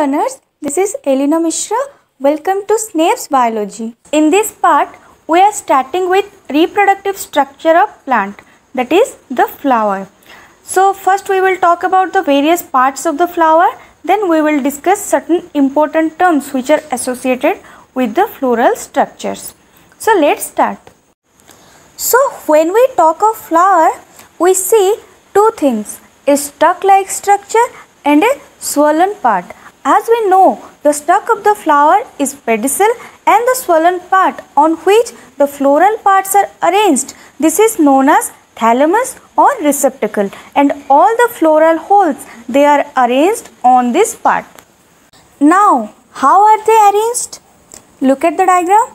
learners, this is Elena Mishra. Welcome to Snape's Biology. In this part, we are starting with reproductive structure of plant, that is the flower. So first we will talk about the various parts of the flower, then we will discuss certain important terms which are associated with the floral structures. So let's start. So when we talk of flower, we see two things, a stalk-like structure and a swollen part. As we know, the stalk of the flower is pedicel and the swollen part on which the floral parts are arranged, this is known as thalamus or receptacle, and all the floral holes, they are arranged on this part. Now, how are they arranged? Look at the diagram.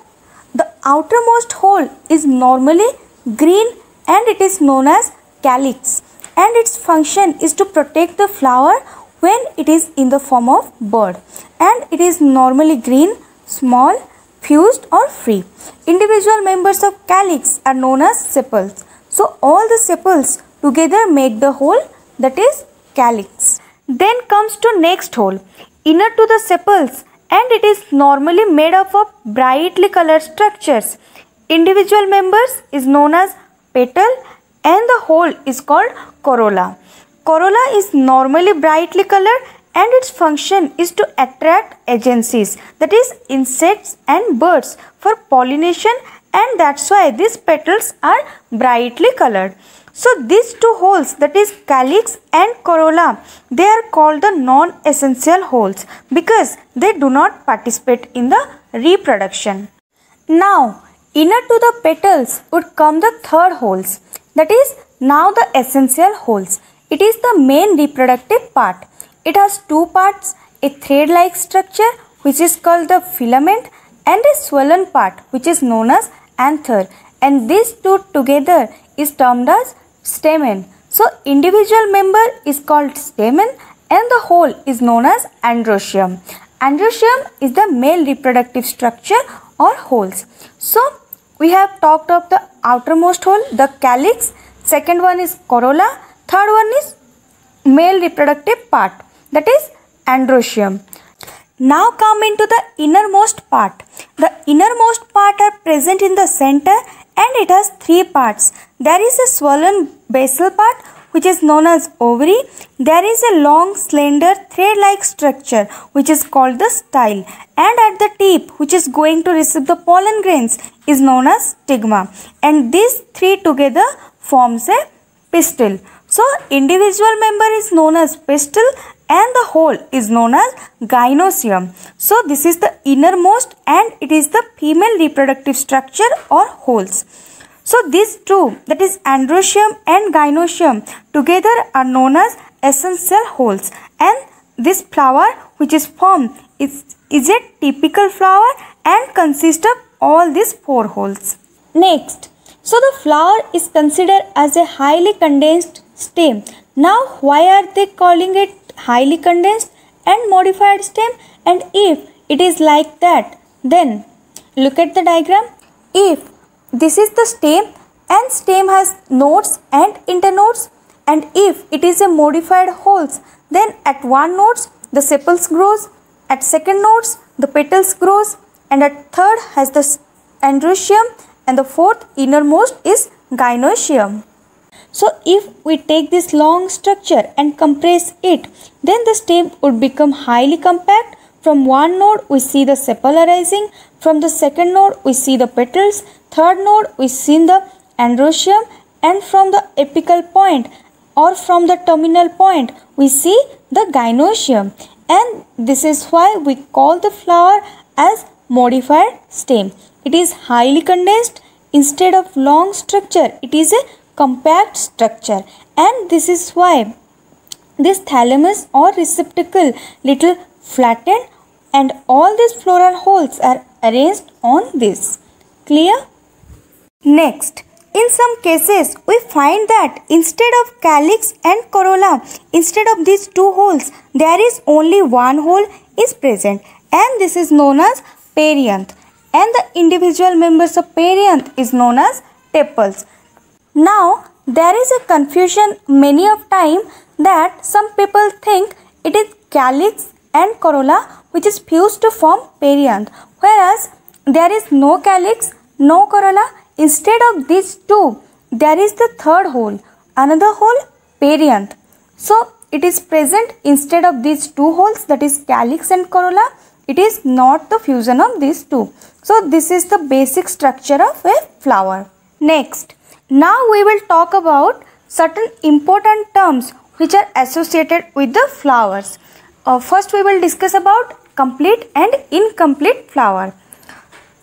The outermost hole is normally green and it is known as calyx, and its function is to protect the flower when it is in the form of bud, and it is normally green, small, fused or free. Individual members of calyx are known as sepals. So all the sepals together make the whole, that is calyx. Then comes to next hole, inner to the sepals, and it is normally made up of brightly colored structures. Individual members is known as petal and the whole is called corolla. Corolla is normally brightly colored and its function is to attract agencies, that is insects and birds, for pollination, and that's why these petals are brightly colored. So these two holes, that is calyx and corolla, they are called the non-essential holes because they do not participate in the reproduction. Now inner to the petals would come the third holes, that is now the essential holes. It is the main reproductive part. It has two parts, a thread-like structure which is called the filament and a swollen part which is known as anther, and these two together is termed as stamen. So individual member is called stamen and the whole is known as androecium. Androecium is the male reproductive structure or holes. So we have talked of the outermost hole, the calyx, second one is corolla, third one is male reproductive part, that is androecium. Now come into the innermost part. The innermost part are present in the center and it has three parts. There is a swollen basal part which is known as ovary. There is a long slender thread-like structure which is called the style, and at the tip which is going to receive the pollen grains is known as stigma, and these three together forms a pistil. So individual member is known as pistil and the whole is known as gynoecium. So this is the innermost and it is the female reproductive structure or holes. So these two, that is androecium and gynoecium, together are known as essential holes, and this flower which is formed is a typical flower and consists of all these four holes. Next, so the flower is considered as a highly condensed stem. Now why are they calling it highly condensed and modified stem? And if it is like that, then look at the diagram. If this is the stem and stem has nodes and internodes, and if it is a modified holes, then at one nodes the sepals grows, at second nodes the petals grows, and at third has the androecium, and the fourth innermost is gynoecium. So if we take this long structure and compress it, then the stem would become highly compact. From one node we see the sepal arising, from the second node we see the petals, third node we see the androecium, and from the apical point or from the terminal point we see the gynoecium, and this is why we call the flower as modified stem. It is highly condensed. Instead of long structure, it is a compact structure, and this is why this thalamus or receptacle little flattened and all these floral holes are arranged on this. Clear? Next, in some cases we find that instead of calyx and corolla, instead of these two holes, there is only one hole is present, and this is known as perianth, and the individual members of perianth is known as tepals. Now there is a confusion many of time that some people think it is calyx and corolla which is fused to form perianth, whereas there is no calyx, no corolla. Instead of these two, there is the third hole, another hole, perianth. So it is present instead of these two holes, that is calyx and corolla. It is not the fusion of these two. So this is the basic structure of a flower. Next, now we will talk about certain important terms which are associated with the flowers. First we will discuss about complete and incomplete flower.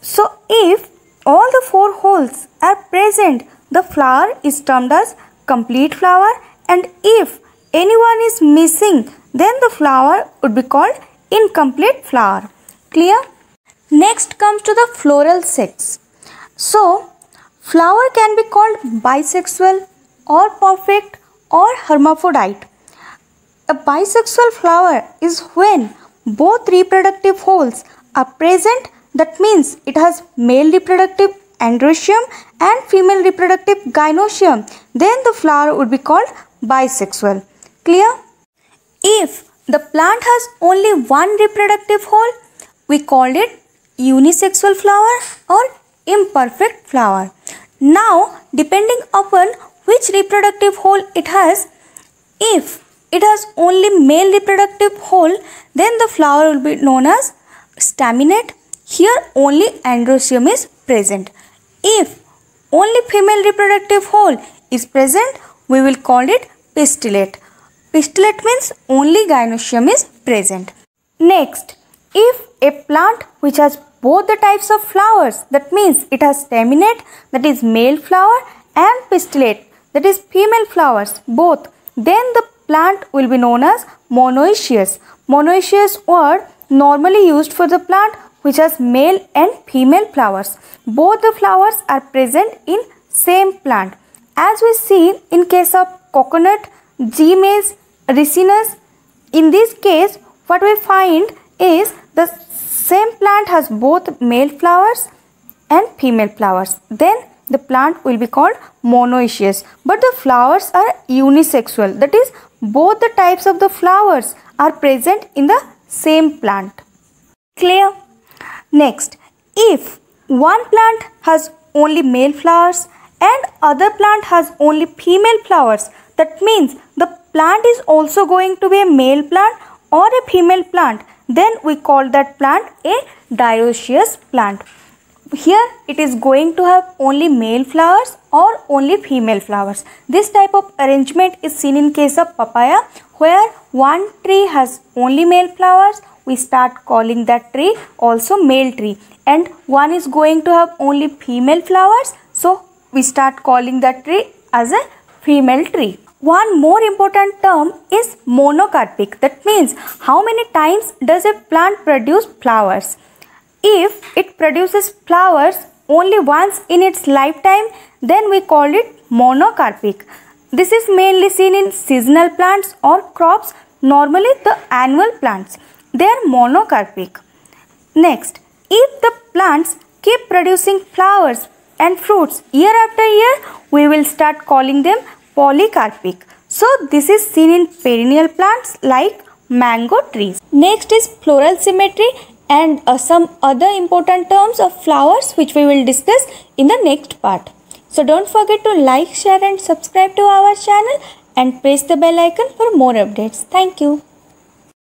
So if all the four holes are present, the flower is termed as complete flower, and if anyone is missing, then the flower would be called incomplete flower. Clear? Next comes to the floral sex. So flower can be called bisexual or perfect or hermaphrodite. A bisexual flower is when both reproductive holes are present. That means it has male reproductive androecium and female reproductive gynoecium. Then the flower would be called bisexual. Clear? If the plant has only one reproductive hole, we call it unisexual flower or imperfect flower. Now, depending upon which reproductive hole it has, if it has only male reproductive hole, then the flower will be known as staminate. Here only androecium is present. If only female reproductive hole is present, we will call it pistillate. Pistillate means only gynoecium is present. Next, if a plant which has both the types of flowers, that means it has staminate, that is male flower, and pistillate, that is female flowers, both, then the plant will be known as monoecious. Monoecious word normally used for the plant which has male and female flowers. Both the flowers are present in same plant. As we see in case of coconut, G. maize, ricinus, in this case what we find is the same plant has both male flowers and female flowers. Then the plant will be called monoecious. But the flowers are unisexual. That is, both the types of the flowers are present in the same plant. Clear? Next, if one plant has only male flowers and other plant has only female flowers, that means the plant is also going to be a male plant or a female plant, then we call that plant a dioecious plant. Here it is going to have only male flowers or only female flowers. This type of arrangement is seen in case of papaya, where one tree has only male flowers, we start calling that tree also male tree, and one is going to have only female flowers, so we start calling that tree as a female tree. One more important term is monocarpic. That means how many times does a plant produce flowers. If it produces flowers only once in its lifetime, then we call it monocarpic. This is mainly seen in seasonal plants or crops, normally the annual plants. They are monocarpic. Next, if the plants keep producing flowers and fruits year after year, we will start calling them polycarpic. So this is seen in perennial plants like mango trees. Next is floral symmetry and some other important terms of flowers which we will discuss in the next part. So don't forget to like, share and subscribe to our channel and press the bell icon for more updates. Thank you.